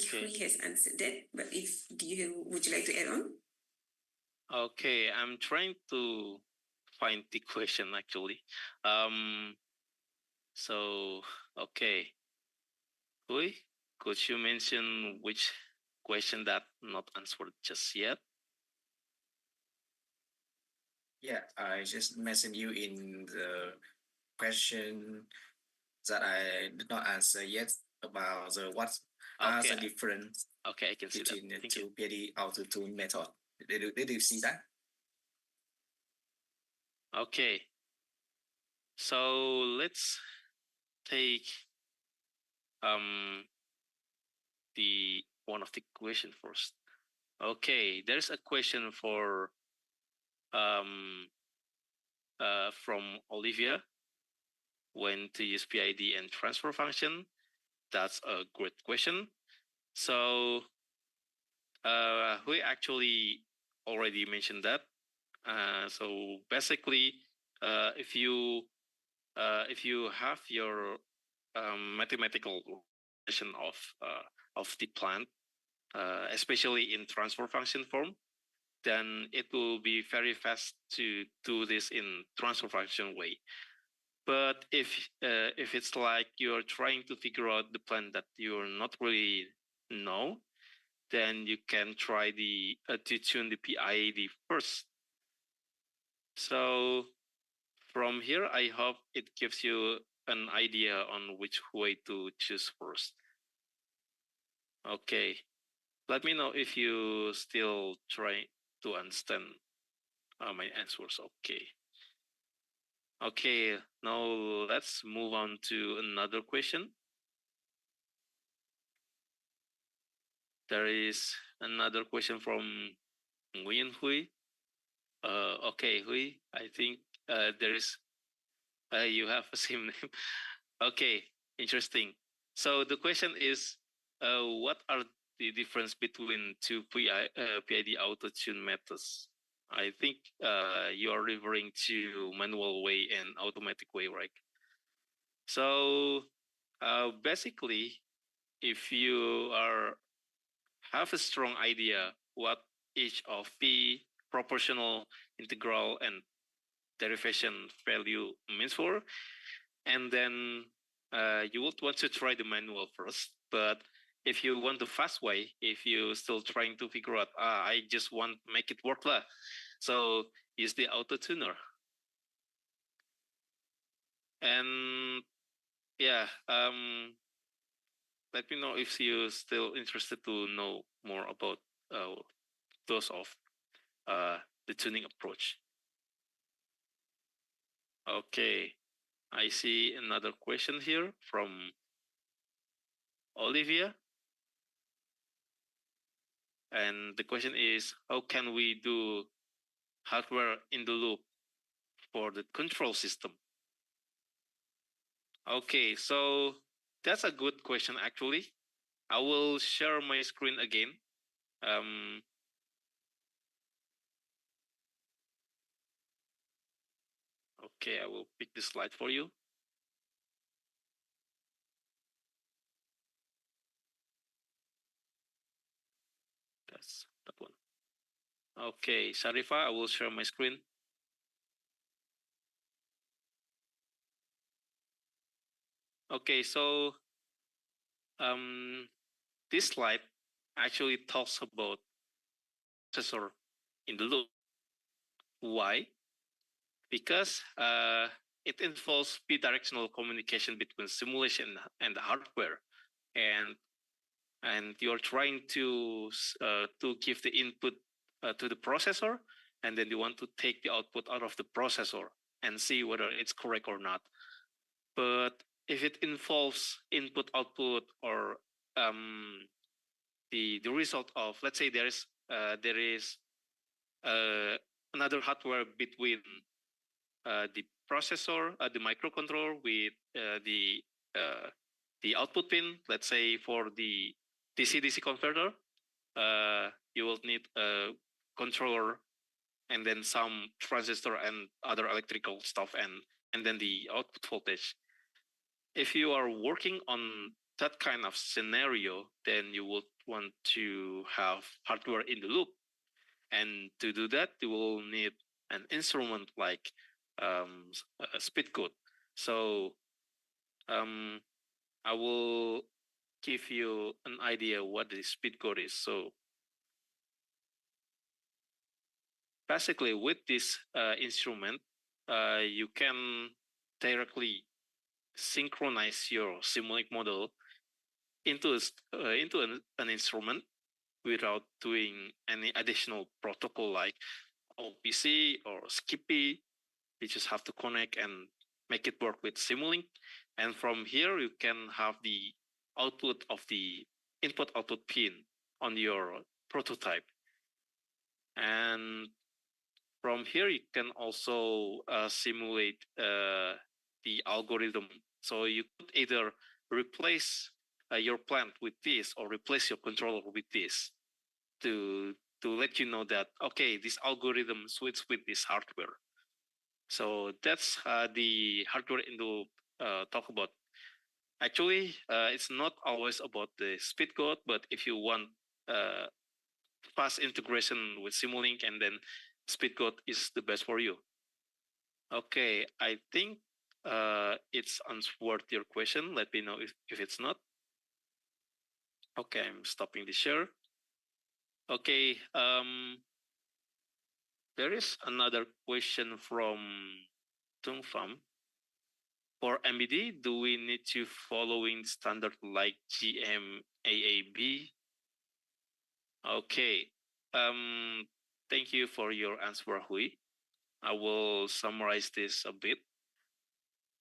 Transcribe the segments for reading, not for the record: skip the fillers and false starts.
think Hui has answered that, but would you like to add on? Okay, I'm trying to find the question actually. So okay, Hui, could you mention which question that not answered just yet? Yeah, I just mentioned you in the question that I did not answer yet about what are the difference I can see between that. the two PID auto-tune method. Did you see that? Okay. So let's take the one of the question first. Okay, there's a question for from Olivia. When to use PID and transfer function? That's a great question. So we actually already mentioned that. So basically, if you have your mathematical version of the plant, especially in transfer function form, then it will be very fast to do this in transfer function way. But if it's like you're trying to figure out the plan that you're not really know, then you can try to tune the PID first. So from here, I hope it gives you an idea on which way to choose first. Okay, let me know if you still try to understand my answers. Okay. Okay, now let's move on to another question. There is another question from Nguyen Hui. Okay, Hui, I think there is, you have a same name. Okay, interesting. So the question is, what are the difference between two PID auto-tune methods? I think you are referring to manual way and automatic way, right? So basically, if you have a strong idea what each of the proportional, integral, and derivation value means for, and then you would want to try the manual first. But if you want the fast way, if you're still trying to figure out, I just want to make it work lah, so use the auto tuner. And yeah, let me know if you're still interested to know more about those of the tuning approach. Okay, I see another question here from Olivia. And the question is, how can we do hardware in the loop for the control system? Okay, so that's a good question actually. I will share my screen again. Okay, I will pick this slide for you. That's that one. Okay, Sharifa, I will share my screen. Okay, so this slide actually talks about processor in the loop. Why? Because it involves bidirectional communication between simulation and the hardware, and you're trying to give the input to the processor, and then you want to take the output out of the processor and see whether it's correct or not. But if it involves input output or the result of, let's say there is another hardware between the processor, the microcontroller with the output pin. Let's say for the DC-DC converter, you will need a controller and then some transistor and other electrical stuff, and then the output voltage. If you are working on that kind of scenario, then you would want to have hardware in the loop. And to do that, you will need an instrument like a speed code. So I will give you an idea what the speed code is. So basically, with this instrument, you can directly synchronize your Simulink model into an instrument without doing any additional protocol like OPC or Skippy. You just have to connect and make it work with Simulink. And from here, you can have the output of the input output pin on your prototype. And from here, you can also simulate the algorithm. So you could either replace your plant with this or replace your controller with this to let you know that, okay, this algorithm suits with this hardware. So that's the hardware in the talk about. Actually, it's not always about the speed code, but if you want fast integration with Simulink, and then speed code is the best for you. Okay, I think it's answered your question. Let me know if it's not. Okay, I'm stopping the share. Okay, there is another question from Tung Pham. For MBD, do we need to following standard like GMAAB? Okay. Thank you for your answer, Hui. I will summarize this a bit.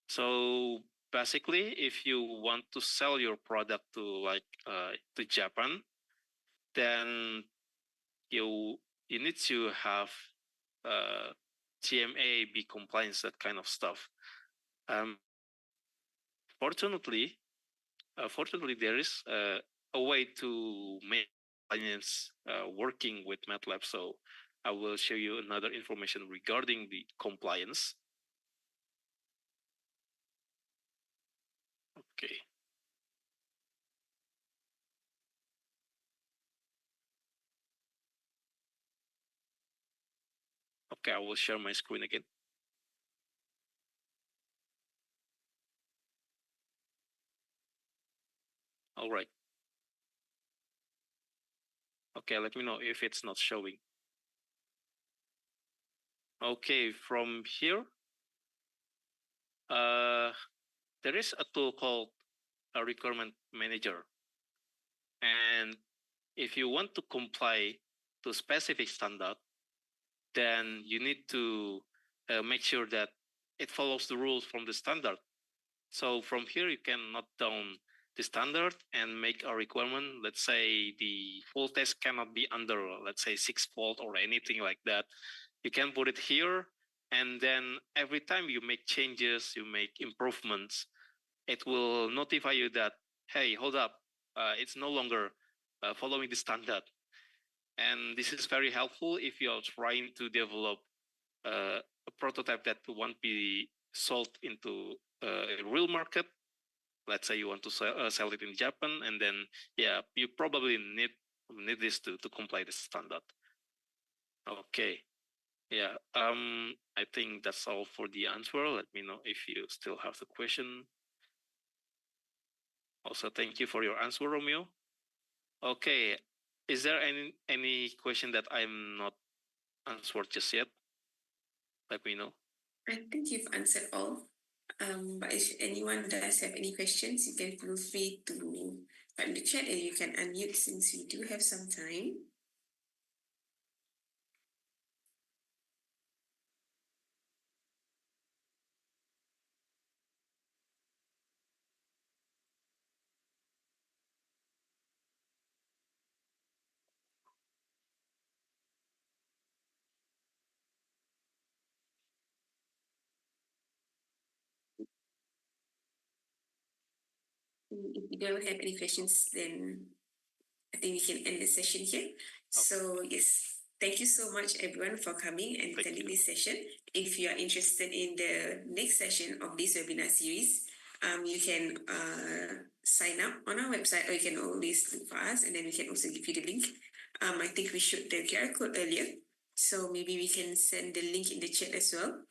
So basically, if you want to sell your product to Japan, then you need to have GMAAB compliance, that kind of stuff. Fortunately, there is a way to make compliance working with Matlab. So I will show you another information regarding the compliance. Okay. Okay, I will share my screen again. All right. Okay, let me know if it's not showing. Okay, from here, there is a tool called a requirement manager. And if you want to comply to specific standard, then you need to make sure that it follows the rules from the standard. So from here, you can note down the standard and make a requirement. Let's say the voltage cannot be under, let's say 6 volt or anything like that. You can put it here. And then every time you make changes, you make improvements, it will notify you that, hey, hold up, it's no longer following the standard. And this is very helpful if you are trying to develop a prototype that won't be sold into a real market. Let's say you want to sell it in Japan, and then you probably need this to comply the standard. Okay, I think that's all for the answer. Let me know if you still have the question. Also, thank you for your answer, Romeo. Okay, is there any question that I'm not answered just yet? Let me know. I think you've answered all. But if anyone does have any questions, you can feel free to type in the chat, and you can unmute since we do have some time. If you don't have any questions, then I think we can end the session here. Okay. So yes, thank you so much everyone for coming and attending this session. If you are interested in the next session of this webinar series, you can sign up on our website, or you can always look for us, and then we can also give you the link. I think we showed the QR code earlier, so maybe we can send the link in the chat as well.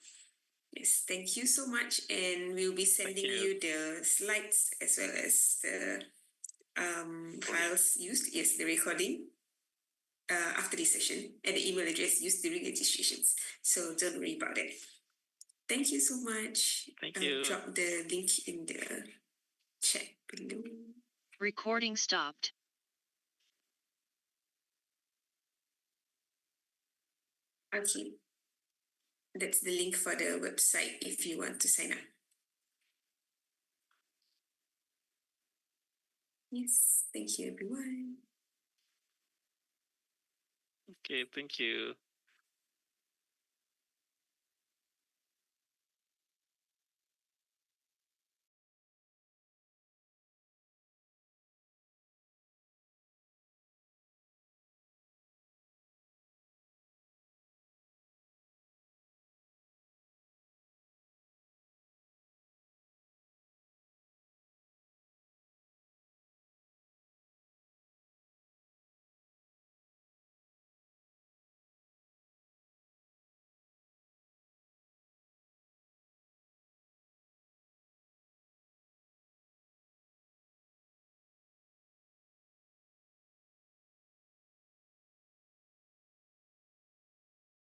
Yes, thank you so much, and we'll be sending you the slides as well as the files used. Yes, the recording after this session, and the email address used during registrations. So don't worry about it. Thank you so much. Thank you. Drop the link in the chat below. Recording stopped. Okay. That's the link for the website if you want to sign up. Yes, thank you, everyone. Okay, thank you.